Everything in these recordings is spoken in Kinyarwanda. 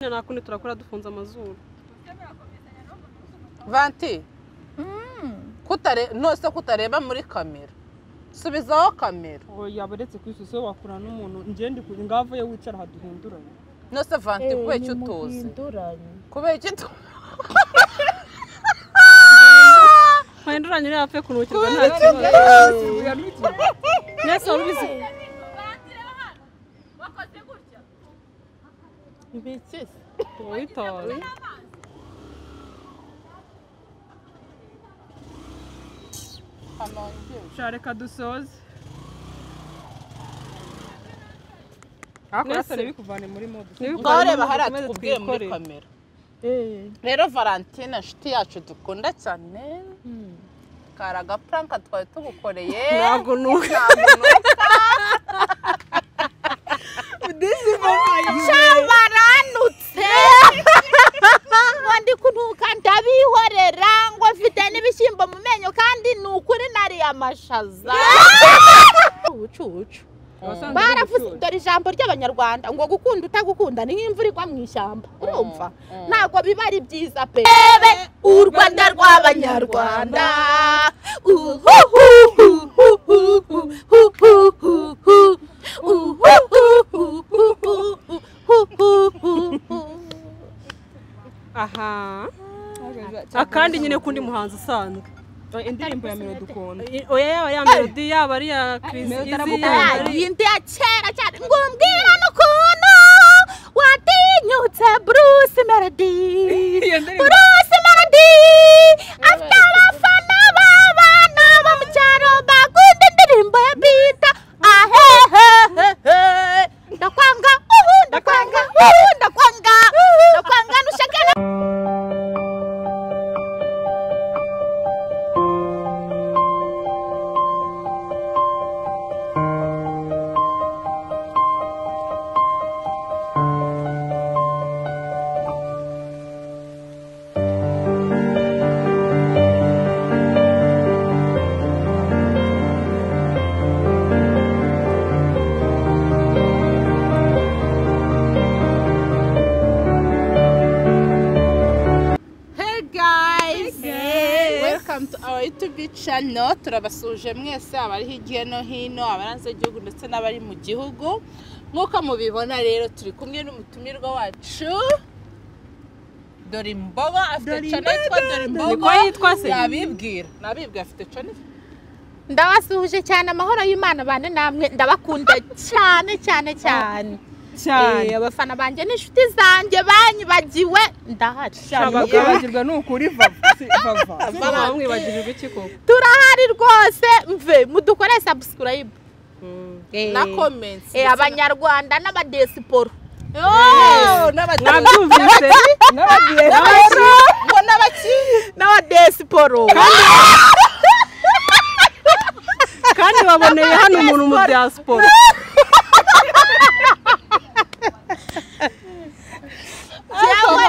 Nakundi turakora dufunza amazuru. Vanti. Nose kutareba muri kamera. Subizaho kamera. Oya baretse kwisuso wakura n'umuntu nje ndi ngavuye wicara haduhinduranye. Nose Vanti kubera utuzi. Kubera iki Hinduranye uri apfe kunukirwa nta kibazo. Nese urubizi. Ibiki? Oitore. Shareka dusoze. Nese bikuvane muri mode. Ngareba haratubwiye muri kamera. Rero Valentina nshuti yacu dukunda cyane. Karaga prank twaye tugukoreye. Ntabwo nuka. Chabaranutse wandi kuntuka ndabihorera ngo mfite n'ibishyimbo mu menyo kandi nukuri nari amashaza ucucu baravuze dore ijambo ry'abanyarwanda ngo gukunda utagukunda ni nk'imvura igwa mu ishyamba urumva ntabwo biba ari byiza pe u Rwanda rw'abanyarwanda aha akandi nyine kundi muhanzi usanzwe indirimbo ya Melody dukunda oya yaba ya Melody yaba ari ya Chris yindi ya kera cyane ngo mbwira n'ukuntu watinyutse Bruce Melody afite abafana b'abana bo mu cyaro bakunda indirimbo ya Bita ahehehe ndakwanga nushaka YouTube channel turabasuje mwese abari higiye no hino abaranze igihugu ndetse n'abari mu gihugu nkuko mubibona rero turi kumwe n'umutumirwa wacu Dorimbogo afite channel yitwa Dorimbogo yitwa se nabibwira afite channel ndabasuhuje cyane amahoro y'Imana bane namwe ndabakunda cyane abafana banje n'inshuti zanjye banyibagiwe ndahacabagirwa n'ukuri vava bamwibagirwa iki koko turahari rwose mve mudukore subscribe na comments abanyarwanda n'abadesiporo nabyumvise n'abadesiporo kandi baboneye hano umuntu mu diaspora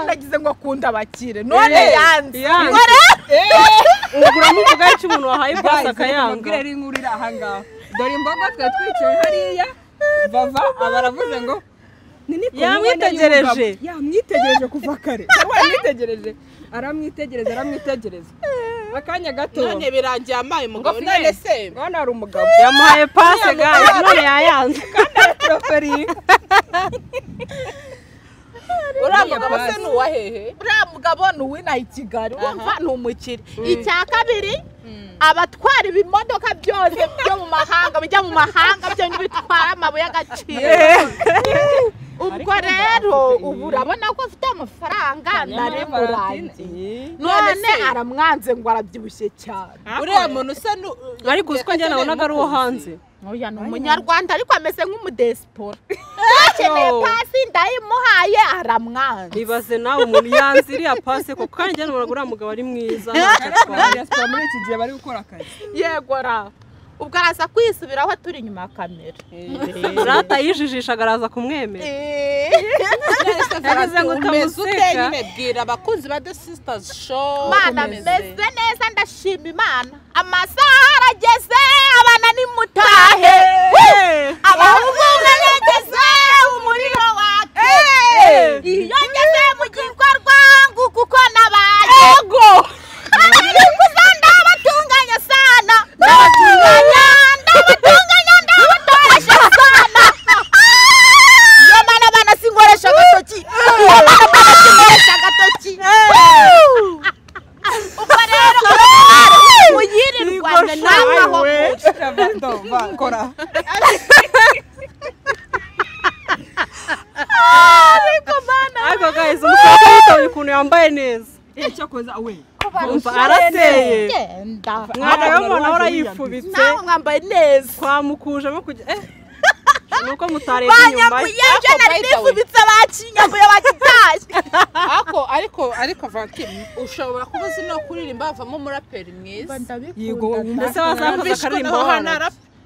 nagize ngo akunda abakire none yanze ugura muvuga iki umuntu wahaye basa akayanga mbwira ari nkurira aha ngaho dore imboga twe twicaye hariya bava abaravuze ngo yamwitegereje kuva kare aramwitegereza akanya gato none birangiye amaye umugabo none se none ari umugabo yamuhaye passe gaje none yayanze kandi troferi uramugabo se nuwahehe uramugabo nuwina ikigali wumva numukire icya kabiri abatwara ibimodoka byose byo mu mahanga bijya mu mahanga byo bitwara amabuye y'agaciro ubwo rero ubu urabona ko afite amafaranga ndaremurangiye none aramwanze ngo arabyibushye cyane uriya muntu se ariko uko njye nabonaga ari uwo hanze oya ni umunyarwanda ariko ameze nk'umudesipora akeneye pasi ndayimuhaye aramwanze ibaze nawe umuntu yanze iriya pasi kuko kandi njye nabonaga uriya mugabo ari mwiza diaspora muri iki gihe bari gukora akazi yego ra ubwo araza kwisubiraho turi inyuma ya kamera rata yijijishaga araza kumwemera yagize ngo utamuseka bwira abakunzi ba The Sisters Show mana meze neza ndashima Imana amasaha arageze abana ni mutahe abahungu bageze umuriro wake iyo yambaye neza cyakoza we umva arateye genda mwana w'umuntu ahora yifubitse nawe mwambaye neza twamukujemo kujya nuko mutarebye inyuma banyambuye nari nifubitse bakinyambuye bagitashye ariko Valentine ushobora kuba uzi no kuririmba havamo umuraperi mwiza yego mbese wazakoze akaririmbo hano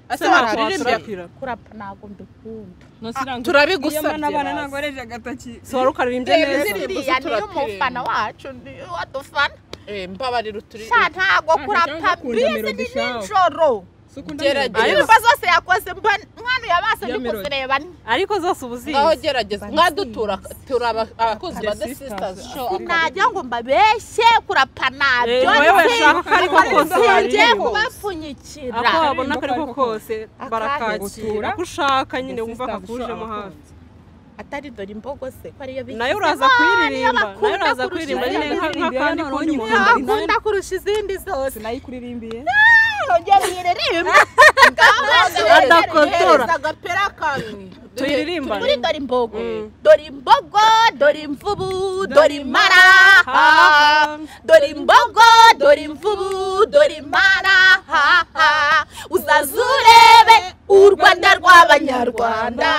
ase waririmbye kurapa ntabwo mbikunda turabigusabye n'abana ntabwo areje agatoki so wari ukaririmbye neza iriya niyo umufana wacu wadufana mbabarira uturi ntabwo kurapa bizi ni nijoro gerageza indirimbo zose yakoze mwana yabase ndi kuzireba ariko zose ubuzizi aho gerageza mwadutura abakunzi ba The Sisters show najya ngo mbabeshye kurapa nabyo wowe shaka ko ariko kose ngiye kubapfunyikira ako wabona ko ariko kose barakakira ko ushaka nyine wumva kakujemo hafi atari dore imbogo se ko ariyo nayo uraza kuririmba nyine nk'akandi kundi muntu akunda kurusha izindi zose nayikuririmbiye ongera uyiririmbe adakotora agapera kamwe tuyiririmba muri dore imbogo dore imvubu dore impara dore imbogo dore imvubu dore impara uzaza urebe u Rwanda rw'abanyarwanda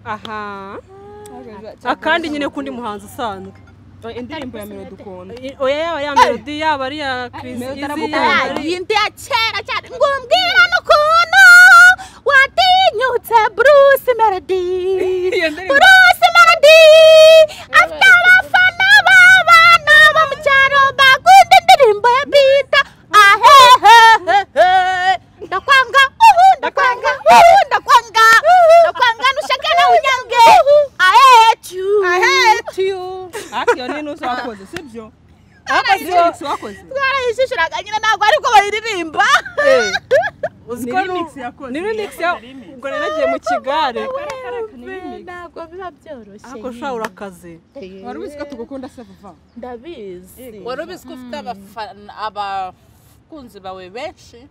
aha akandi nyine kundi muhanzi usanzwe indirimbo ya Melody ukunda oya yaba ya Melody yaba ari ya Chris yindi ya kera cyane ngo mbwira n'ukuntu watinyutse Bruce Melody afite abafana b'abana bo mu cyaro bakunda indirimbo ya bita ndakwanga nushake na unyange I hate you akiyo ni nuso wakoze sibyo akazi wakoze twarayishishiraga nyine ntabwo ariko bayiririmba uziko ni remix ya ubwo nagiye mu kigare ntabwo biba byoroshye ako shawura akazi wari ubizi ko tugukunda se vuba ndabizi wari ubizi ko ufite abakunzi bawe benshi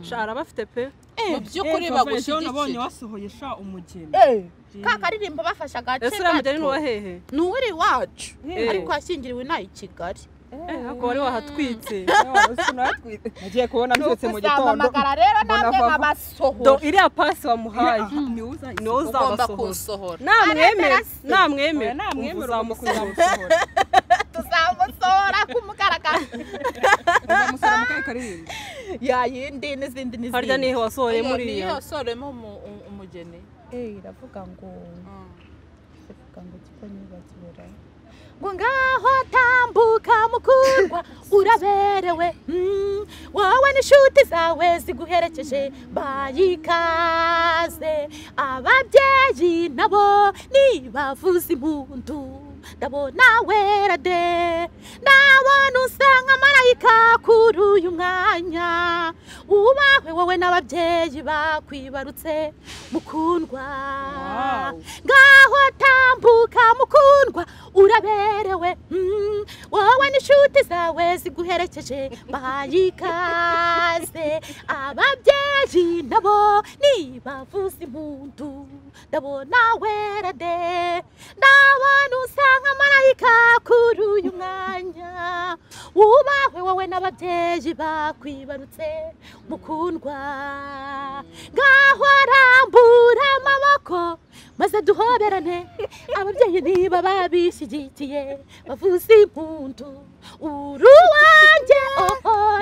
shara bafite pe mu by'ukuri bagushyigikira nabonye wasohoye sha umugeni ka karirimbo bafasha gace ese uramugeni nuwa hehe ni uri wacu ariko yashyingiriwe nayo i Kigali ako wari wahatwitse nagiye kubona mbyutse mu gitondo amagara rero namwe nkabasohora iriya pasi wamuhaye ugomba niwo uzabasohora kuwusohora namwemera uzamusohora tuzamusohora ku mugaragaro uzamusora mu kahe karirimbo yayindi n'izindi harya nihe wasohoye muri niyo iyo wasohoremo umugeni iravuga ngo kiko nyibagirira ngo ngaho tambuka mukundwa uraberewe wowe n'inshuti zawe ziguherekeje bayikaze ababyeyi nabo nibavuza impundu ndabona wera de ndabona usa nka marayika kuri uyu mwanya ubahwe wowe n'ababyeyi bakwibarutse mukundwa ngaho tambuka mukundwa uraberewe wowe n'inshuti zawe ziguherekeje bayikaze ababyeyi nabo nibavuza impundu ndabona wera de ndabona usa nka marayika kuri uyu mwanya ubahwe wowe n'ababyeyi bakwibarutse mukundwa ngaho arambura amaboko maze duhoberane ababyeyi niba babishyigikiye bavuza impundu uruwanjye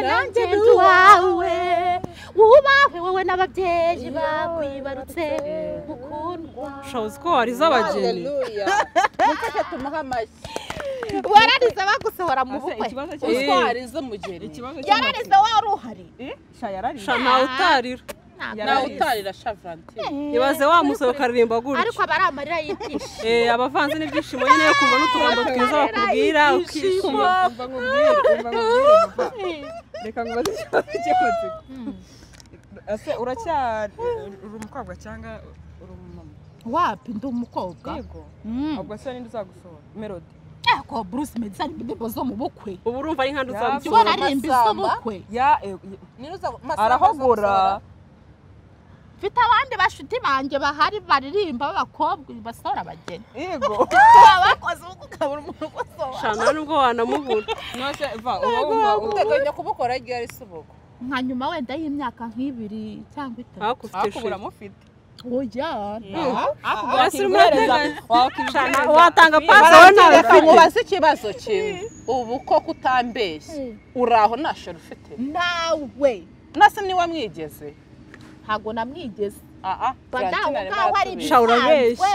nanjye nduwawe ubahwe wowe n'ababyeyi bakwibarutse mukundwa uzi ko warize abageni mufashe tumuhe amashyi wararize bagusohora mu bukwe utwarize umugeni yararize wari uhari sha ntawe utarira nawe utarira sha Valentine ibaze wamusoro ukaririmba gutyo ariko aba ari amarira y'ibyishimo abavanze n'ibyishimo nyine yo kumva n'utugambo twiza bakubwira ukishima reka ngubaze ikibazo cy'ikoze ese uracyari uri umukobwa cyangwa uri umumama wapi ndi umukobwa yego ubwo se ninde uzagusohora Melody ko Bruce Melody ari indirimbo zo mu bukwe ubu urumva ari nkandi ubona uzamusohora ari indirimbo zo mu bukwe arahogora mfite abandi bashuti banjye bahari baririmba b'abakobwa basohora abageni yego bakoze ubukwe ukabura umuntu ugusohora shana nubwo wanamubura nose va uba wumva uteganya kubukora igihe ari subuko nka nyuma wenda y'imyaka nk'ibiri cyangwa itatu hakufite akubura mufite oya watanga paso nawe mubaze ikibazo kimwe ubu ko kutambeshye uraho nta sheri ufite nawe nase niwe mwigeze ntago namwigeze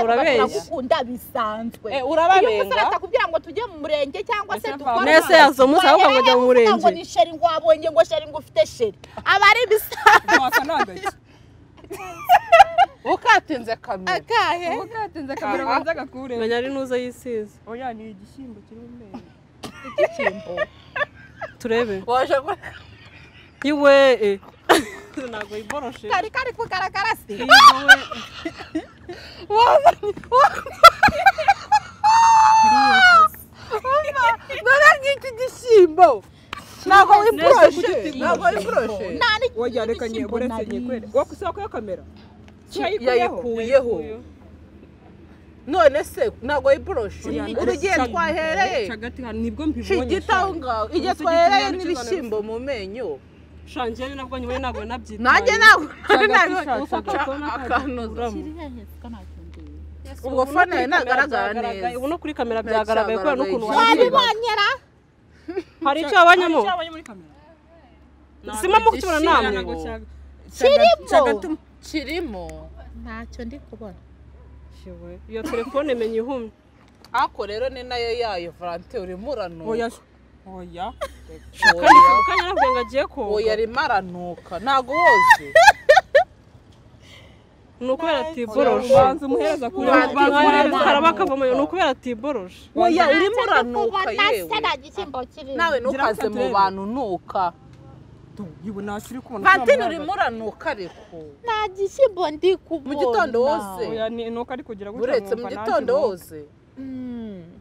urabeshya bisanzwe urababenga atakubwira ngo tujye mu murenge cyangwa se dukore nese yazo musa ahubwo ngo jya mu murenge ngo ni sheri ngo wabonye ngo sheri ngo ufite sheri aba ari bisanzwe ukatinze kamera akahe ukatinze kamera banza gakure menya ari nuza yisize oya ni igishyimbo kiri mu menyo igikimbo turebe waje iwe ntago iboroshe kari kugaragara se none ngiki gishyimbo ntago wiboroshe oya reka nyeboretse nyekwere wakusako ya kamera yayikuyeho none se ntago wiboroshe urugiye twahereye hagati nibwo mbibonye shigitaho ngaho igihe twahereye n'ibishyimbo mu menyo shanjye nabwo nyuma ntabwo nabyita nanjye ntabwo ubwo fone nagaragara neza ubu no kuri kamera byagaragaye kubera n'ukuntu wabibonyera hari icyo wabonyemo muri kamera sima mu kukibona namwe kirimo ntacyo ndi kubona iyo telefone menya ihumye ako rero ni nayo yayo Valente urimo uranuka oya kanya nabwo ngo agiye koga oya arimo aranuka ntago woze ni ukubera atiboroshe banza umuhereza kuri karaba kavamayo ni ukubera atiboroshe oya urimo uranuka yewe yewe nawe ntukaze mu bantu nuka yibo nasiri kubona Valentine urimo uranuka ariko nta gishyimbo ndi kubona mu gitondo wose oya ni nuko ari kugira gutya uretse mu gitondo wose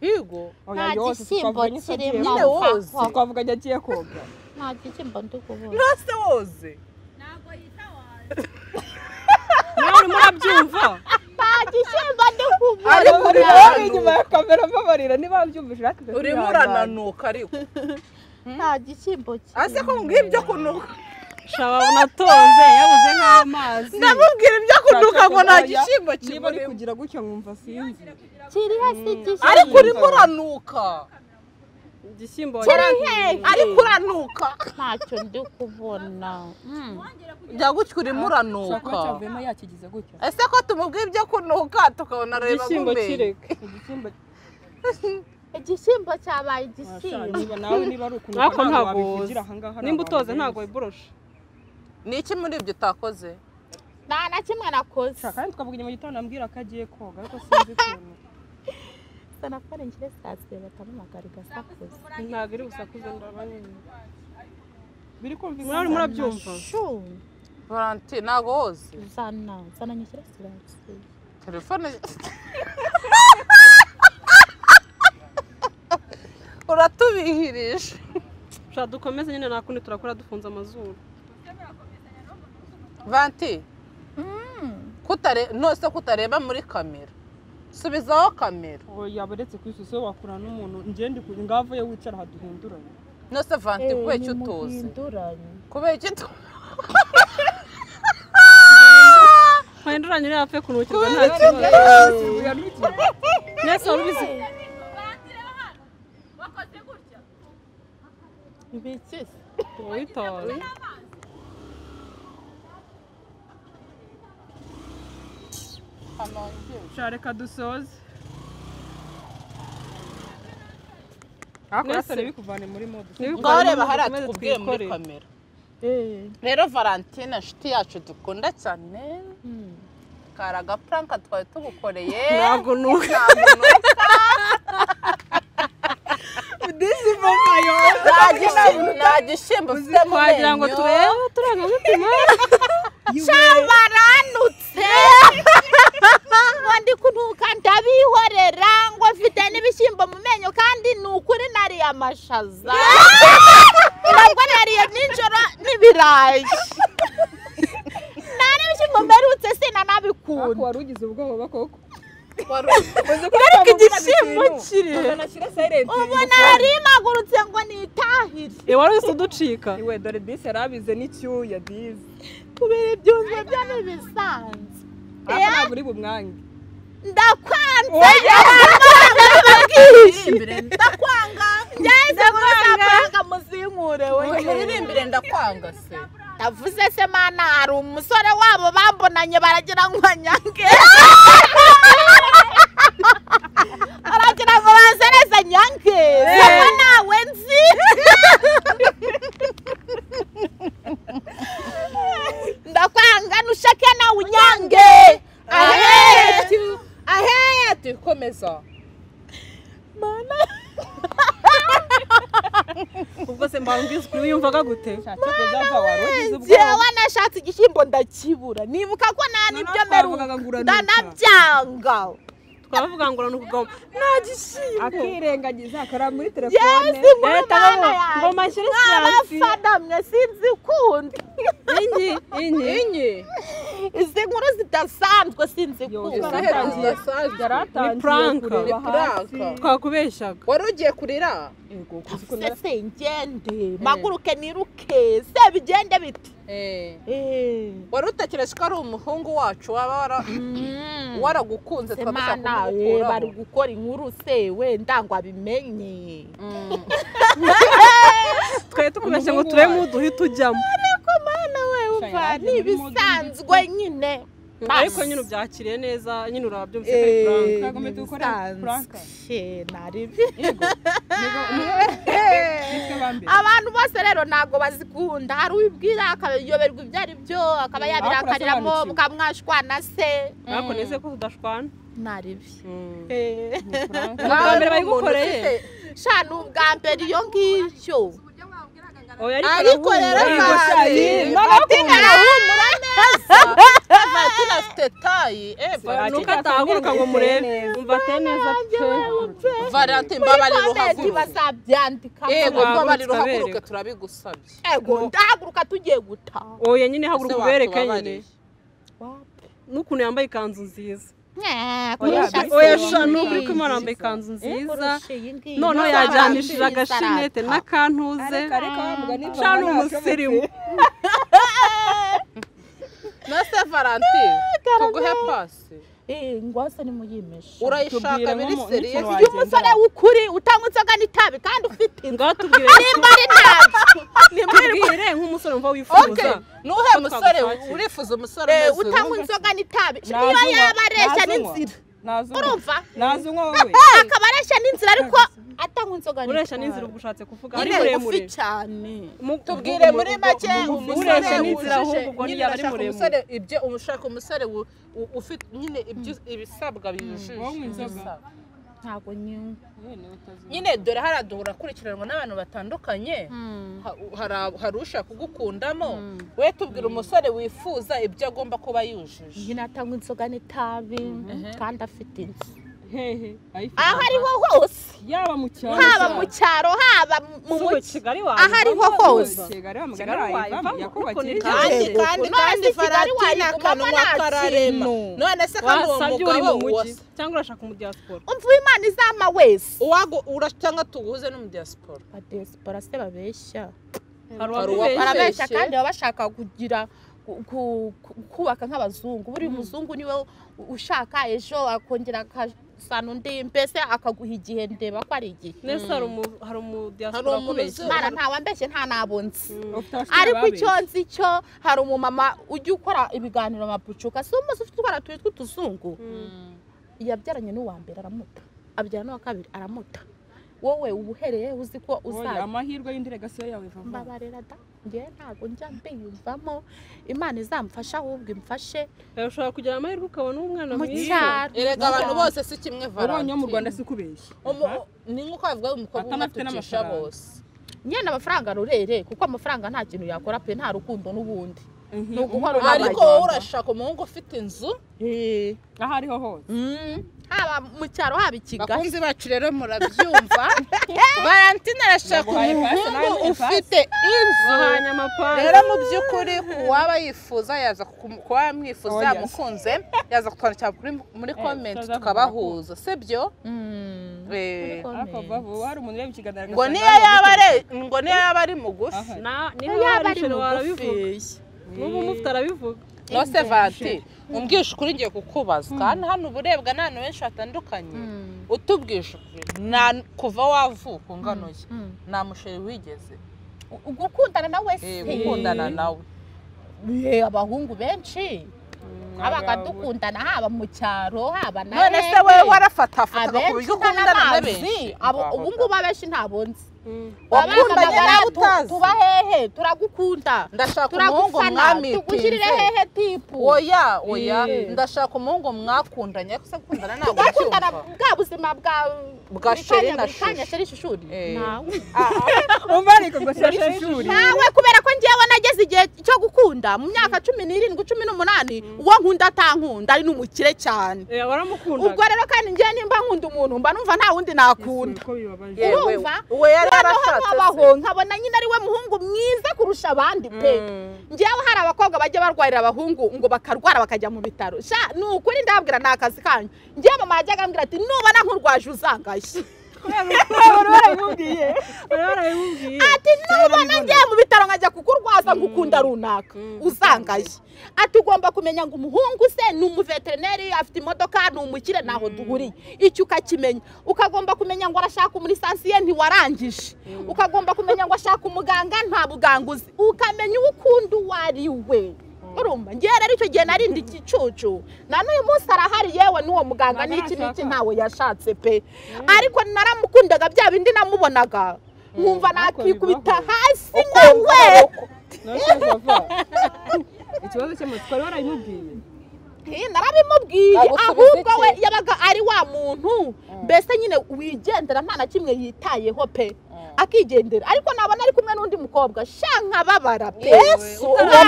higo nta gishyimbo kirimo nyine woze twavuga ajya agiye koga nta gishyimbo ndi kubona ntase woze nawe urimo urabyumva nta gishyimbo ndi kubona ariko uri wowe inyuma ya kamera mbabarira niba mbyumvise natwe urimo urananuka ariko nta gishyimbo kirimo ase ko mbwira ibyo kunuka shaba unatonze yabuze nk'amazi ndamubwira ibyo kunuka ngo nta gishyimbo niba ari kirimo kugira gutya nkumva sinzi kiri hasi igishyimbo ariko urimo uranuka igishyimbo ariko uranuka ntacyo ndi kubona jya gutya urimo kuba uranuka cyavuyemo yakigize gutya ese ko tumubwira ibyo kunuka tukabona areba igishyimbo gumenye kireke igishyimbo cyabaye igishyimbo niba nawe niba ari ukuntu ariko ntabwo wabivugira aha ngaha nimba utoze ntabwo wiboroshe ni iki muri ibyo utakoze nta na kimwe nakoze kandi twavuga inyuma gitondo ambwira ko agiye koga ariko sinzi ukuntu sanafone ngire sitasiyo batamamagara igasakuza ntabwo iri gusakuza ndabanyine biri kumva muri murabyumva Valentine ntago woze zana nyishyira sitasiyo telefone uratubihirije shaka dukomeze nyine nta kundi turakora dufunze amazuru Valentine nose kutareba muri kamera subizaho kamera oya buretse ku ishusho wakura n'umuntu ngende ngavuye wicara haduhinduranye nose Valentine kubera icyo utoze kubera icyo utoze hinduranye uri hafi kunukirwa nta kibazo nese wari ubizi ibiki witoze reka dusoze ariko bikuvane muri mode ngaho reba hariya tukubwiye muri kamera rero Valentine inshuti yacu dukunda cyane kari agapuranka twari tugukoreye ntabwo nuka nta gishyimbo ufite mu wagira ngo menyo turebe turangamutima baranutse ngo ndi kunuka ndabihorera ngo mfite n'ibishyimbo mu menyo ibishimbo kandi ni ukuri nariye amashaza ntabwo nariye nijoro n'ibirayi nari ibishimbo mberutse sinanabikunda wari ugize ubwoba koko ariko igishimbo kiri ubu narimagurutse ngo nitahire wari wese uducika iwe dore disi yarabize n'icyuya disi kubera ibyunzwe byo n'ibisanzwe ntabwo uri bumwange ndakwanze ndakwanga ngeze muri sapanga muzinkure we muririmbire ndakwanga se ndavuze se mana hari umusore wabo bambonanye baragira ngo nyange baragira ngo bazereze nyange sema nawe nzi ndakwanga nushake nawe unyange aheti komeza mana ubwo se mbambwiza ukuri wiyumvaga gute njyewe nashatse igishyimbo ndakibura nibuka ko nta n'ibyo mperuka ndanabyanga twavuga ngo uranukugoma nta gishyimbo akirengagiza akara muri telefone yesi mwana ngo mashyire siyansi abafadamwe sinzi kundi inyi izi nkuru zidasanzwe sinzi kundi ni puranka twakubeshyaga wari ugiye kurira se ngende maguruke niruke se bigende biti wari utekereje ko ari umuhungu wacu waba waragukunze semana bari gukora inkuru se wenda ngo abimenye twe tukubeshya ngo turebe uduhita ujyamo ariko mana we uva nibisanzwe nyine ariko nyine ubyakiriye neza nyine urabyumvise ko ari puranka twagomba dukore puranka naribi abantu bose rero ntago bazikunda hari ubibwira akayoberwa ibyo ari byo akaba yabirakariramo mukamwashwana se ariko neze ko tudashwana naribi ubwa mbere bayigukoreye sha ni ubwa mbere iyo ngicyo ariko rero Valentina afite tayi nuko atahaguruka ngo murebe umvate neza pe Valentina mbabarira uhaguruka bazabyandika yego mbabarira uhaguruke turabigusabye yego ndahaguruka tugiye gutaha oya nyine haguruka ubereke nyine n'ukuntu yambaye ikanzu nziza oya sha n'ukuri ko imana yambaye ikanzu nziza noneho yajyanishije agashinete n'akantuze sha ni umusirimu nase Valentina tuguhe pasi ngwase ni muyimesha urayishaka biri seriye uyu musore w'ukuri utanga inzoga n'itabi kandi ufite ngaho tubwire nimba ari ntabyo tubwire nk'umusore wumva wifuza nuhe musore urifuza umusore umeze utanga inzoga n'itabi niyo yaba areshya n'inzira urumva nazunywa wowe akaba areshya n'inzira ariko atanga inzoga n'itabi uresha n'inzira ubushatse kuvuga ari muremure cyane tubwire muri make uresha n'inzira ahubwo ubwo niyo ari muremure ibyo ushaka umusore ufite nyine ibisabwa bijuje ntabwo nyine dore haraduhura akurikiranwa n'abantu batandukanye hari ushaka kugukundamo we tubwira umusore wifuza ibyo agomba kuba yujuje nyine atanga inzoga n'itabi kandi afite inzu hehe aho ariho hose yaba mu cyaro haba mu cyaro haba mu mujyi aho ariho hose kandi Valentina akanwa kararema none se kandi uwo mugabo cyangwa urashaka mu diaspora umva imana izama wese urashaka tuguze no mu diaspora diaspora se babeshya barabeshya kandi baba bashaka kugira kubaka nk'abazungu buri muzungu niwe ushaka ejo akongera akasana undi mbese akaguha igihe ndeba ko ari igihe nese hari umu diaspora kubeshya mara ntawambeshye nta nabonzi ariko icyo nzi cyo hari umumama ujya ukora ibiganiro mapucuka si umunsi ufite utwara turi tw'utuzungu yabyaranye n'uwa mbere aramuta abyara n'uwa kabiri aramuta wowe ubuhereye uzi ko uzajya amahirwe y'indiregasiyo yawe vuba mbabarira da ngewe ntabwo njya mbiyumvamo imana izamfasha ahubwo imfashe ushobora kugira amahirwe ukabona umwana mwiza erega abantu bose si kimwe Valentina mu Rwanda si kubeshya ni nk'uko bavuga umukobwa umwe atucisha bose nyine amafaranga rurere kuko amafaranga nta kintu yakora pe nta rukundo n'ubundi ariko wowe urashaka umuhungu ufite inzu aho ariho hose haba mu cyaro haba i Kigali. Bakunzi bacu rero murabyumva. Valentine arashaka umuhungu ufite inzu. Rero mu by'ukuri waba yifuza yaza kuba yamwifuza yamukunze yaza kutwandikira muri comment tukabahuza sibyo? Ngo niyo yaba ari mugufi. Niyo yaba ari mugufi. N'ubu mufite arabivuga. No se Vanti umbwisha ukuri ngiye kukubaza kandi hano uburebwa n'abantu benshi batandukanye utubwisha kuva wavuka ungano ye nta musheri wigeze gukundana nawe se gukundana nawe abahungu benshi abaga dukundana haba mu cyaro haba na none se wewe warafatafata ku buryo ukundana na benshi ubu ngubu abenshi ntabonzi wakundanye nawe utazi tuba hehe turagukunda ndashaka umuhungu mwami tugushyirire hehe tipu oya ndashaka umuhungu mwakundanye ariko se gukundana ntabwo cyumva bwa buzima bwa sheri na shuri nawe umva ariko ngo sheri nawe kubera ko ngiye nageze igihe cyo gukunda mu myaka 17 18 uwo nkunda atankunda ari n'umukire cyane ubwo rero kandi ngiye nimba nkunda umuntu mba numva nta wundi nakunda urumva nkabona nyine ari we muhungu mwiza kurusha abandi pe ngiyeho hari abakobwa bajya barwarira abahungu ngo bakarwara bakajya mu bitaro ni ukuri ndababwira ni akazi kanyu ngiye mama yajyaga ambwira ati nubona nkurwaje uzangashye ati nubona ngiye mu bitaro nkajya kukurwaza ngukunda runaka uzangashye ati ugomba kumenya ngo umuhungu se ni umuveterineri afite imodoka ni umukire naho duhuriye icyo ukakimenya ukagomba kumenya ngo arashaka umurisansiye ntiwarangije ukagomba kumenya ngo ashaka umuganga nta buganguzi ukamenya uwo ukunda uwo ari we urumva ngiye rero icyo gihe narindi igicucu na n'uyu munsi arahari yewe n'uwo muganga n'iki ntawe yashatse pe ariko naramukundaga bya bindi namubonaga nkumva nakikubita hasi nawe ikibazo cy'amatsiko wari warayimubwiye narabimubwiye ahubwo we yabaga ari wa muntu mbese nyine wigendera nta na kimwe yitayeho pe akigendera ariko nabona ari kumwe n'undi mukobwa shanka babara pe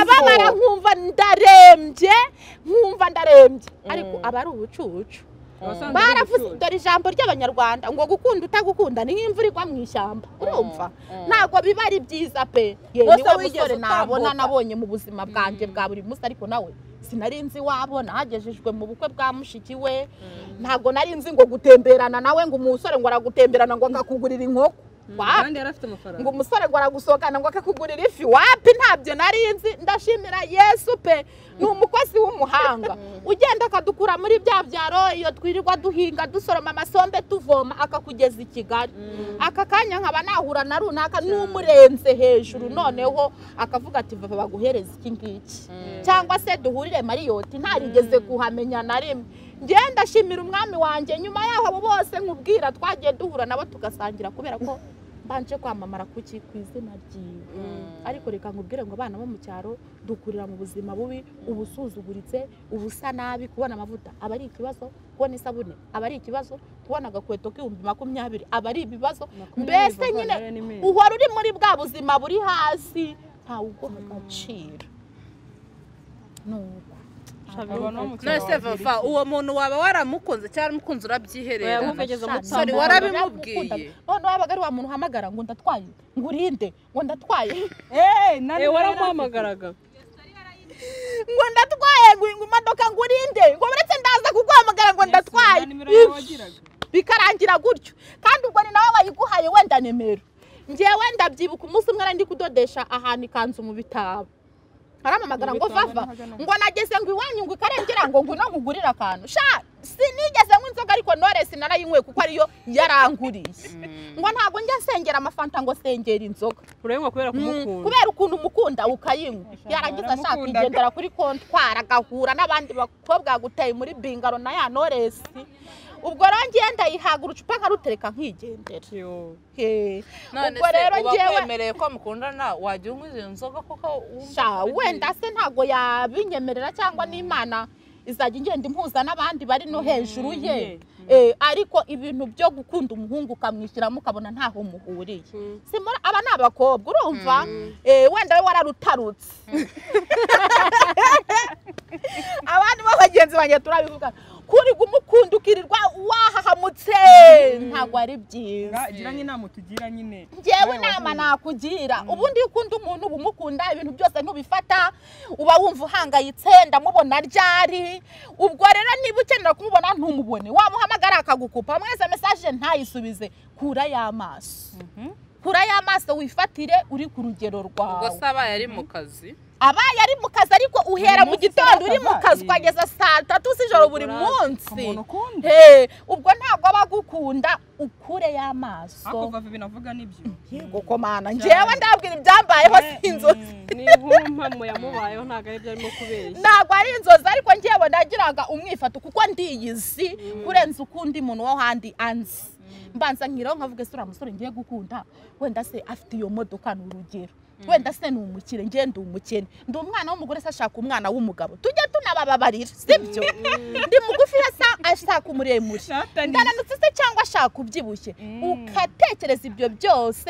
babara nkumva ndarembye ariko aba ari ubucucu baravuze dore ijambo ry'abanyarwanda ngo gukunda utagukunda ni nk'imvura igwa mu ishyamba urumva ntabwo biba ari byiza pe niwe musore nabonye mu buzima bwanjye bwa buri munsi ariko nawe sinari nzi wabona hagejejwe mu bukwe bwa mushiki we ntabwo nari nzi ngo gutemberana nawe ngo umusore ngo aragutemberana ngo akakugurira inkoko kandi yarafite amafaranga ngo umusore ngo aragusohokana ngo akakugurira ifi wapi ntabyo nari nzi ndashimira Yesu pe ni umukozi w'umuhanga ugenda akadukura muri bya byaro iyo twirirwa duhinga dusoroma amasombe tuvoma akakugeza i Kigali aka kanya nkaba nahura na runaka n'umurenze hejuru noneho akavuga ati vava baguhereza iki ngiki cyangwa se duhurire Mariyoti ntarigeze kuhamenya na rimwe ngenda shimira umwami wanjye nyuma yaho abo bose nkubwira twagiye duhura nabo tugasangira kubera ko mbanje kwamamara ku izina ryiwe ariko reka nkubwire ngo abana bo mu cyaro dukurira mu buzima bubi ubusuzuguritse ubusa nabi kubona amavuta aba ari ikibazo kubona isabune aba ari ikibazo kubona agakweto k'ibihumbi 20 aba ari ibibazo mbese nyine uhora uri muri bwa buzima buri hasi ntawe uguha agaciro nuko nase vava uwo muntu waba waramukunze cyangwa mukunze urabyiherera sorry warabimubwiye none wabaga ari wa muntu uhamagara ngo ndatwaye ngurinde ngo ndatwaye waramuhamagaraga ngo ndatwaye ngo imodoka ngurinde ngo uretse ndaza kuguhamagara ngo ndatwaye bikarangira gutyo kandi ubwo ni nawe wayiguhaye wenda nimero ngewe ndabyibuka umunsi umwe ndi kudodesha ahantu ikanzu mu bitabo haramamagara ngo vava ngo nageze ngo iwanyu ngo ikarengera ngo ngwino nkugurira akantu sinigeze nk'inzoga ariko Knowless narayinywe kuko ariyo yaranguriye ngo ntago njya sengera amafanta ngo sengera inzoga urengwa kubera ukuntu umukunda ukayinywa yarangiza ashaka igendera kuri kontwara agahura n'abandi bakobwa guteye muri bingaro na ya Knowless ubwo rero ngenda yihaga urucupa nkarutereka nkigendera ubwo rero ngewe ko mukundana wajya unywa izo nzoga kuko wenda se ntago yabinyemerera cyangwa n'Imana izajya ingenda impuza n'abandi bari no hejuru ye ariko ibintu byo gukunda umuhungu ukamwishyiramo ukabona ntaho muhuriye aba ni abakobwa urumva wenda we wararutarutse abandi bo bagenzi banjye turabivuga ukuri gumukundukirirwa wahahamutse ntago ari byiza gira nk'inama tugira nyine ngewe inama nakugira ubundi ukunda umuntu bumukunda ibintu byose ntubifata uba wumva uhangayitse ndamubona ryari ubwo rero niba ukenera kumubona ntumubone wamuhamagara akagukupa mwese message ntayisubize kura y'amaso kura y'amaso wifatire uri ku rugero rwawe ubwo saba yari mu kazi abaye ari mu kazi ariko uhera mu gitondo uri mu kazi ukageza saa 3 z'ijoro buri munsi ubwo ntabwo abagukunda ukure y'amaso ako bava binavuga nibyo yego komana njewe ndabwira ibyambayeho sinzozi ni nk'umpamo yamubayeho ntabwo ari byo arimo kubeshya ntabwo ari inzozi ariko njewe ndagiraga umwifato kuko ndiyizi kurenza ukundi muntu wo handi anzi mbanza nkiraho nkavuga se uramusore ngiye gukunda wenda se afite iyo modoka n'urugero wenda se numukire ngiye ndumukene ndi umwana w'umugore se ashaka umwana w'umugabo tujye tunabababarira sibyo ndi mugufi yasa ashaka umuremure ndaramutse se cyangwa ashaka ubyibushye ukatekereza ibyo byose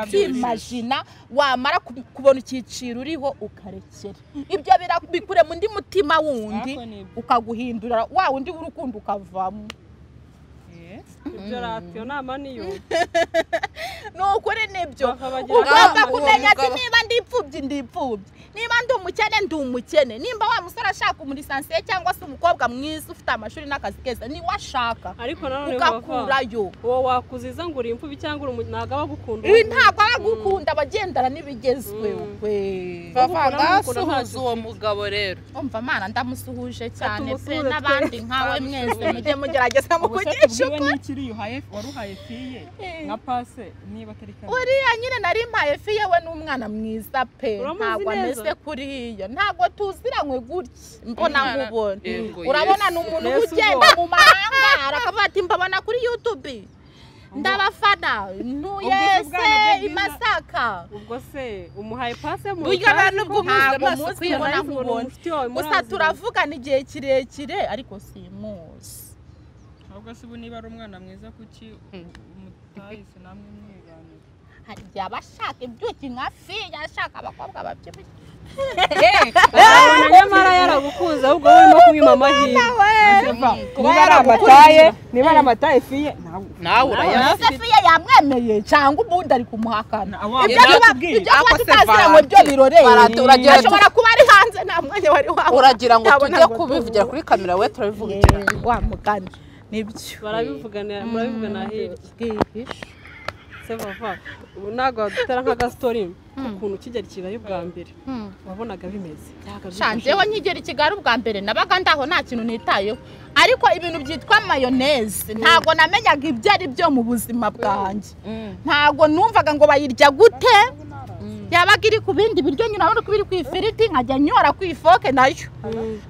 ukimagina wamara kubona ikiciro uriho ukarekera ibyo bikure mu ndi mutima wundi ukaguhindura wa wundi w'urukundo ukavamo ibyo ratio nama niyo nukuri nibyo ugomba kumenya ati niba ndipfubye niba ndi umukene nimba wa musore ashaka umurisansiye cyangwa se umukobwa mwiza ufite amashuri n'akazi keza ni washaka ariko nanone ukakurayo wowe wakuziza ngo uri imfubyi cyangwa uri ntago abagukunda ntabwo abagukunda bagendana n'ibigezweho bavanga suhuza uwo mugabo rero umva mana ndamusuhuje cyane pe n'abandi nkawe mwese mujye mugerageza mu kugisha n'ikiri waruhaye fiye nka pase niba atari kandi uriya nyine nari mpaye fiye we n'umwana mwiza pe ntabwo ameze kuriya ntabwo tuziranywe gutya mbona nkubona urabona ni umuntu ugenda mu mahanga arakavuga ati mbabona kuri YouTube ndabafana ntuyese imasaka ubwo se umuhaye pase mu buryo abantu bw'umuzi kwibona nkubona gusa turavugana igihe kirekire ariko simuzi ahubwo se ubu niba ari umwana mwiza kuki umutahise namwe mwiganira hari abashaka ibyuki nka fiya ashaka abakobwa babyibushye nyamara yaragukunze ahubwo urimo kumwima amahirwe niba ari amataye fiye nawe urayafite fiye yamwemeye cyangwa ubundi ari kumuhakana ibyo kuba tutaziranywe byo biroreye ashobora kuba ari hanze nta mwanya wari wawe uragira ngo tujye kubivugira kuri kamera we turabivugira wa mugani nibyo murabivugana hirya se vava ubu ntabwo wadutera nk'agastori ukuntu ukigera i Kigali bwa mbere wabonaga bimeze shanjeho nkigera i Kigali bwa mbere nabaga ndaho nta kintu nitayeho ariko ibintu byitwa mayoneze ntabwo namenyaga ibyo ari byo mu buzima bwanjye ntabwo numvaga ngo bayirya gute yabaga iri ku bindi biryo nyine urabona ko biri ku ifiriti nkajya nyora ku ifoke nayo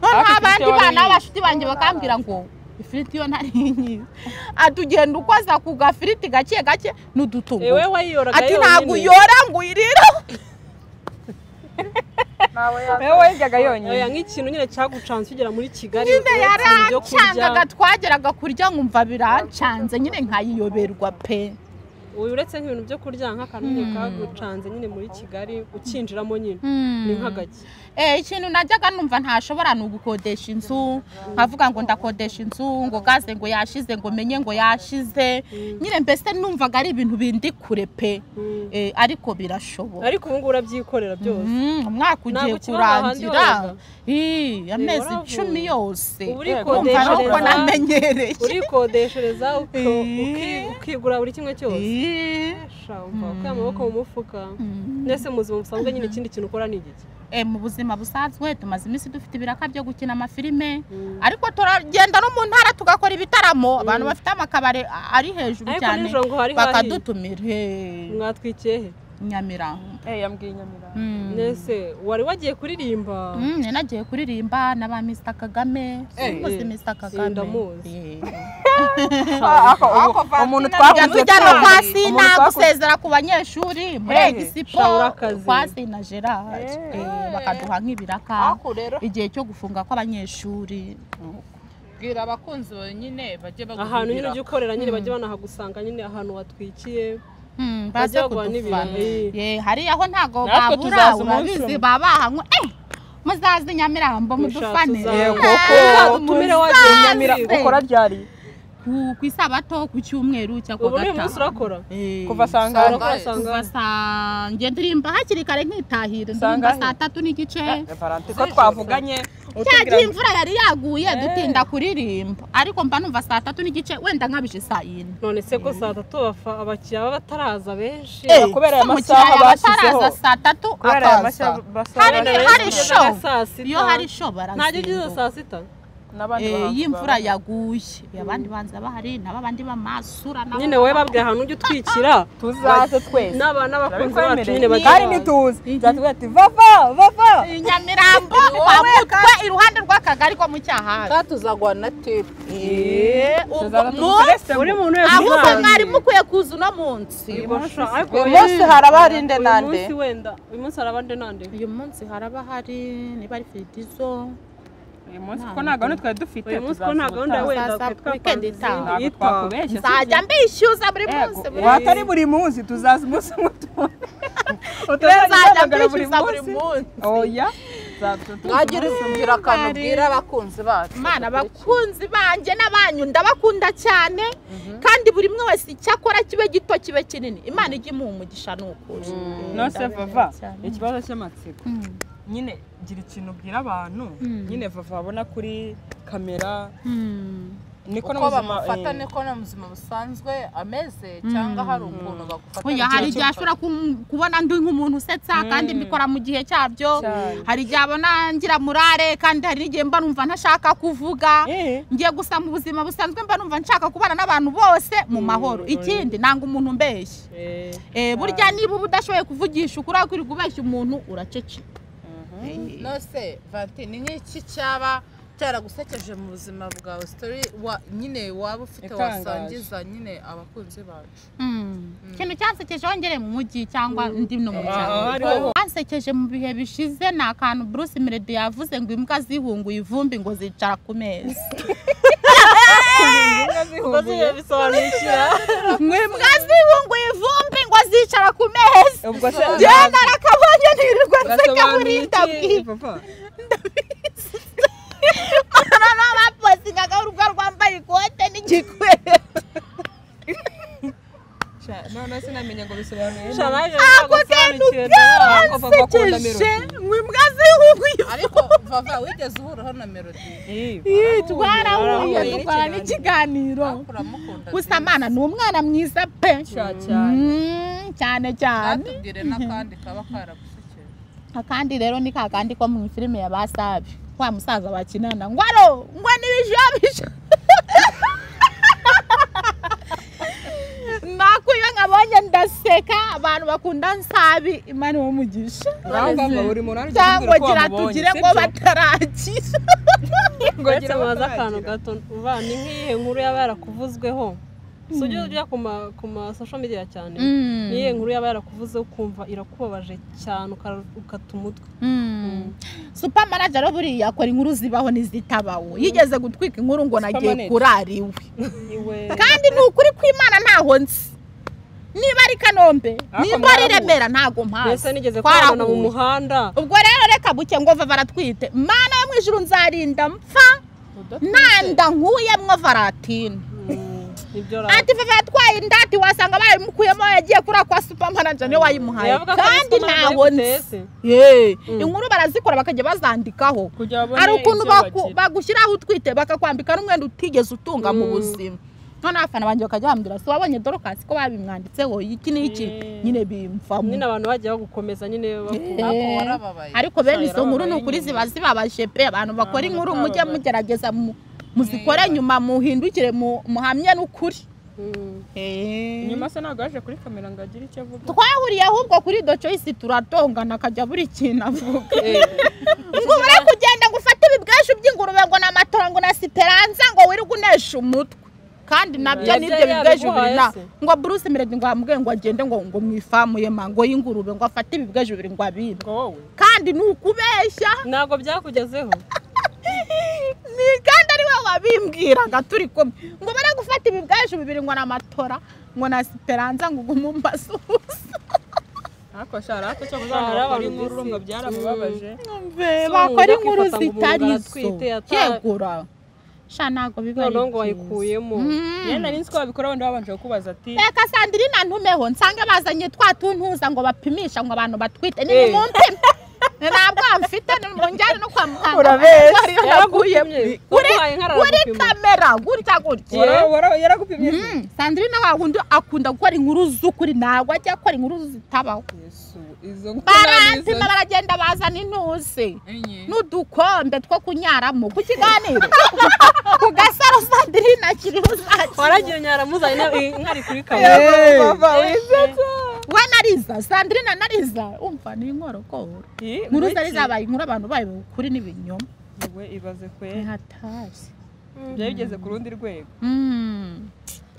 abandi bana b'abashuti banjye bakambwira ngo ifiriti yo ntari nyiza atugenda ukoza ku gafiriti gake gake n'udutungo ati ntabwo uyora ngo uyirira wewe yajyaga yonyine oya nk'ikintu nyine cyagucanze kigera muri Kigali nyine yarancangaga twageraga kurya nkumva birancanze nyine nkayiyoberwa pe uyu uretse nk'ibintu byo kurya nk'akantu kagucanze nyine muri Kigali ukinjiramo nyine ni nk'agaki ikintu najyaga numva ntashobora no gukodesha inzu nkavuga ngo ndakodesha inzu ngo gaze ngo yashize ngo menye ngo yashize nyine mbese numvaga ari ibintu bindi kure pe ariko birashoboka ariko ubu ngubu urabyikorera byose umwaka ugiye kurangira amezi 10 yose uko namenyereye urikodeshereza ukigura buri kimwe cyose shamba amaboko mu mufuka nese muzima busanzwe nyine ikindi kintu ukora ni igiki mu buzima busanzwe tumaze iminsi dufite ibiraka byo gukina amafilime ariko turagenda no mu ntara tugakora ibitaramo abantu bafite amakabare ari hejuru cyane bakadutumira mwatwikiye he Nyamirambo yambwiye Nyamirambo nese wari wagiye kuririmba nagiye kuririmba na ba Mr Kagame Mr Kagame umuntu twakunze kwa Sina gusezera ku banyeshuri muri Expo kwa Sina Gerard bakaduha nk'ibiraka igihe cyo gufunga kw'abanyeshuri bwira abakunzi nyine bajye bagura ahantu nyine ujye ukorera nyine bajye banahagusanga nyine ahantu watwikiye baze kudufana hari aho ntago babura urabizi babahanywe muzaze Nyamirambo mudufane koko tumire wagiye Nyamirambo ukora ryari ku isabato ku cyumweru cyangwa ubu uyu munsi urakora kuva sangara kuva sange ndirimba hakiri kare nkitahira ndirimba 3:30 n'igice Valentine ko twavuganye cyagiye imvura yari yaguye dutinda kuririmba ariko mba numva 3:30 n'igice wenda nkabije saa 4 none se ko 3:00 abakiriya bataraza benshi kubera aya masaha bashyizeho 3:00 kubera aya masaha hari show iyo hari show ntajya ugize 6:00 y'imvura yaguye abandi banza bahari n'abandi bamasura nyine we babwiye ahantu ujye utwikira tuzaze twese n'abakunzi bacu nyine kandi nituzi zatubwira ati vava Nyamirambo bamutwe iruhande rw'akagari ko mu Cyahaga tuzagwa na tip buri muntu wese ahubwo mwari mukwiye kuza uno munsi uyu munsi haraba harinde nande uyu munsi haraba nde nande uyu munsi haraba hari niba ari Fidizo uyu munsi ko nta gahunda twari dufite uyu munsi ko nta gahunda wenda weekend itaha twakubeshya nzajya mbishyuza buri munsi watari buri munsi tuzaza umunsi muto nzajya mbishyuza buri munsi oya mwagira akantu bwira abakunzi bacu Mana abakunzi banjye n'abanyu ndabakunda cyane kandi buri mwe wese icyakora kibe gito kibe kinini Imana ijye imuha umugisha n'ukuri nose vava ikibazo cy'amatsiko nyine gira ikintu ubwira abantu nyine vava babona kuri kamera niko uko bamufata niko no muzima busanzwe ameze cyangwa hari ukuntu bagufata oya hari igihe ashobora kubona ndi nk'umuntu usetsa kandi mbikora mu gihe cyabyo hari igihe abona ngira murare kandi hari n'igihe mba numva ntashaka kuvuga ngiye gusa mu buzima busanzwe mba numva nshaka kubana n'abantu bose mu mahoro ikindi nanga umuntu mbeshye burya niba udashoboye kuvugisha ukuri akuri kubeshya umuntu uraceceka nose Valentine nk'iki cyaba cyaragusekeje mu buzima bwawe story nyine waba ufite wasangiza nyine abakunzi bacu ikintu cyansekeje wongere mu mujyi cyangwa ndi no mu cyaro ansekeje mu bihe bishize ni akantu Bruce Melody yavuze ngo imbwa zihunguye ivumbi ngo zicara ku meza ngo imbwa zihunguye ivumbi ngo zicara ku meza genda rakabonye nirirwa nseka muri ndabwiba Mama baposinga urugo rwambaye ikote n'igikwere none sinamenye ngo bisobanuye ako kantu kansekeje mwimbwa zihunguye ariko vava wigeze uhuraho na Melody twarahuye dukora n'ikiganiro gusa Mana ni umwana mwiza pe cyane natubwire n'akandi kaba karagusekeje akandi rero ni kakandi ko mu filime ya Basabi wa musaza bakinana ngwaro ngwa nibijabije nakuyo nkabonye ndaseka abantu bakunda Nsabi Imana wo mugisha cyangwa gira tugire ngo batarakiza ngo gira baza akantu gato ni nk'iyihe nkuru yaba yarakuvuzweho sujya ujya ku ma social media cyane niye nkuru yaba yarakuvuze ukumva irakubabaje cyane ukata umutwe super manager buriya akora inkuru zibaho n'izitabaho yigeze gutwika inkuru ngo nagiye kurariwe kandi ni ukuri kw'Imana ntaho nzi niba ari Kanombe niba ari Remera ntago mpazi nigeze kwabona mu muhanda ubwo rero reka buke ngo Vava baratwite Mana yo mwijuru nzarinda mpfa nanda nkuyemwo Valentine ati Vava yatwaye indati wasanga bayimukuyemo yagiye kuri kwa super manager ne wayimuhaye kandi ntaho nzi inkuru barazikora bakajya bazandikaho ari ukuntu bagushyiraho utwite bakakwambika n'umwenda utigeze utunga mu buzima none afana banje bakajya bambwira so wabonye Dorcas ko babimwanditseho iki n'iki nyine bimfamo nyine abantu bagiye bagukomeza nyine ariko bene izo nkuru n'ukuri ziba zibabaje pe abantu bakora inkuru mujye mugerageza muzikore nyuma muhindukire muhamye n'ukuri nyuma se ntabwo yaje kuri kamera ngo agire icyo avuga twahuriye ahubwo kuri Do Choice turatongana akajya buri kintu avuga ngo uri kugenda ngo ufate ibibwashu by'ingurube ngo n'amatora ngo na Siperanza ngo wiri gunesha umutwe kandi nabyo nibyo bibweje bibiri ngo Bruce Melody ngo amubwiye ngo agende ngo mwifamu ye mango y'ingurube ngo afate ibibweje bibiri ngo abire kandi nukubeshya ntago byakugezeho ni kandi ari we wabimbwiraga turi kumwe ngo bare gufata ibibweje bibiri ngo n'amatora ngo na Siperanza ngo gumumbasusa ariko sharate cyo kuzana bakora inkuru urumva byaramubabaje bakora inkuru zitari zo yegura sha ntago biba none ngo wayikuyemo yene nari nzi ko babikora wenda babanje kubaza ati reka Sandrine ntumeho nsange bazanye twatuntuza ngo bapimisha ngo abantu batwite ni mumpime ntabwo mfite njyane no kwa muganga urabeshya kuri kamera gutya yaragupimye Sandrine wa wundi akunda gukora inkuru z'ukuri ntabwo ajya akora inkuru zitabaho izo barantuma baragenda bazana intuze n'udukombe two kunyaramo ku kiganiro ku gasaro Sandrine akiriho uzaki waragira nyaramuzanye nkari kuri kamera we nariza Sandrine nariza umva ni inkorokoro inkuru zari zabaye inkuru abantu bayo kuri n'ibinyoma we ibaze kwe hatazi byageze ku rundi rwego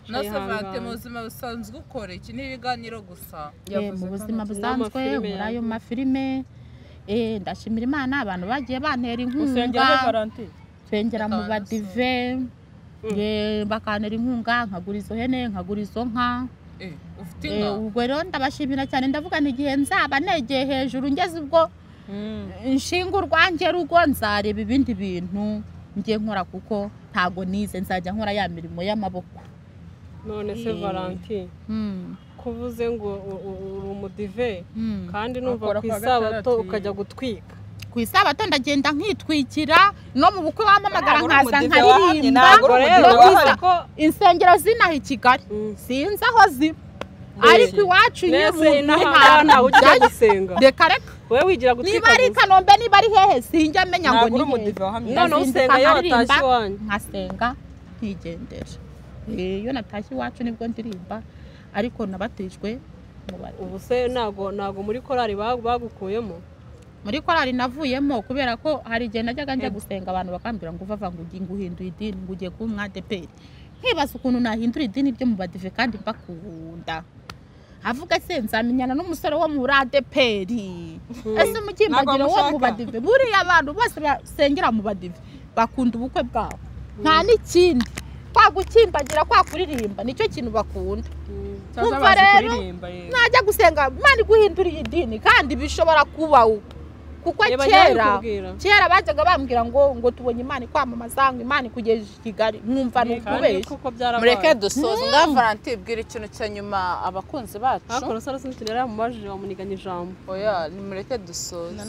nose vate mu buzima busanzwe ukora iki n'ibiganiro gusa mu buzima busanzwe muri ayo mafilime ndashimira Imana abantu bagiye bantera inkunga twengera mu badive bakantera inkunga nkagura izo hene nkagura izo nka ubwo rero ndabashimira cyane ndavuga n'igihe nzaba negeye hejuru ngeze ubwo inshinga urwanjye rugo nzareba ibindi bintu ngiye nkora kuko ntago nize nzajya nkora ya mirimo y'amaboko none se Valentine kuvuze ngo uri umudive kandi numva ku isabato ukajya gutwika ku isabato ndagenda nkitwikira no mu bukwe wamamagara nkaza nkaririmba insengero zinaha i Kigali sinzi aho ziba ariko iwacu ntawe ujya gusenga reka reka wowe wigira gutwika niba ari Kanombe niba ari hehe sinjya menya ngo ni none usenga yo watashye iwanyu nkasenga nkigendera iyo natashye iwacu nibwo ndirimba ariko nabatijwe ubu se ntago muri korali bagukuyemo muri korali navuyemo kubera ko hari igihe najyaga njya gusenga abantu bakambwira ngo uva ngo uhinduye idini ngo ugiye kuba umwadeperi nkibaza ukuntu nahindura idini ryo mu badive kandi mbakunda avuga se nzamenyana n'umusore wo mu radeperi ese mukimbagire wo mu badive buriya abantu bose basengera mu badive bakunda ubukwe bwabo nta n'ikindi kwa gukimbagira kwa kuririmba nicyo kintu bakunda umva rero najya gusenga Imana iguhindura iyi dini kandi bishobora kubaho kuko kera bajyaga bambwira ngo tubonye Imana kwamamaza ngo Imana kugeje i Kigali mwumva n'ukubeshya mureke dusoze nga Valentine bwira ikintu cya nyuma abakunzi bacu akora sara sinti nera mubajije bamuniganya ijambo oya ni mureke dusoze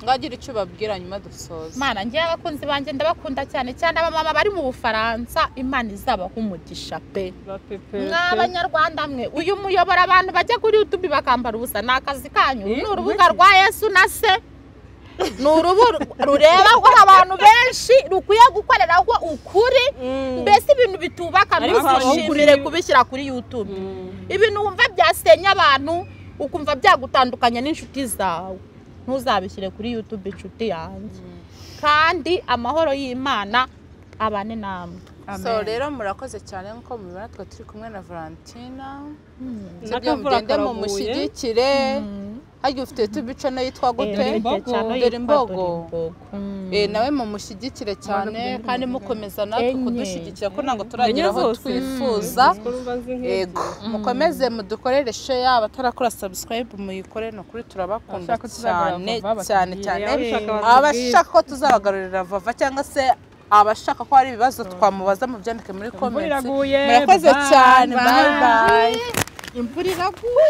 ngagira icyo babwira nyuma dusoze Mana ngiye abakunzi banje ndabakunda cyane cyane abamama bari mu Bufaransa Imana izabaha umugisha pe mw'abanyarwanda mwe uyu muyobora abantu bajya kuri YouTube bakambara ubusa nakazi kanyu ni urubuga rwa Yesu na se ni urubuga rureba ko abantu benshi rukwiye gukoreraho ukuri mbese ibintu bitubaka ntuzishimire kubishyira kuri YouTube ibintu wumva byasenya abantu ukumva byagutandukanya n'inshuti zawe ntuzabishyire kuri YouTube inshuti yanjye kandi amahoro y'Imana abane namwe so rero murakoze cyane nko mubibona twa turi kumwe na Valentine sibyo mugende mu mushyigikire hagiye ufite YouTube channel yitwa gute dore imbogo nawe mu mushyigikire cyane kandi mukomeza natwe kudushyigikira ko ntabwo turagira aho twifuza yego mukomeze mudukorere share abatarakora subscribe muyikore no kuri turabakunda cyane cyane cyane abashaka ko tuzabagarurira Vava cyangwa se abashaka ko hari ibibazo twamubaza mu byandike muri comments murakoze cyane bye bye imvura iraguye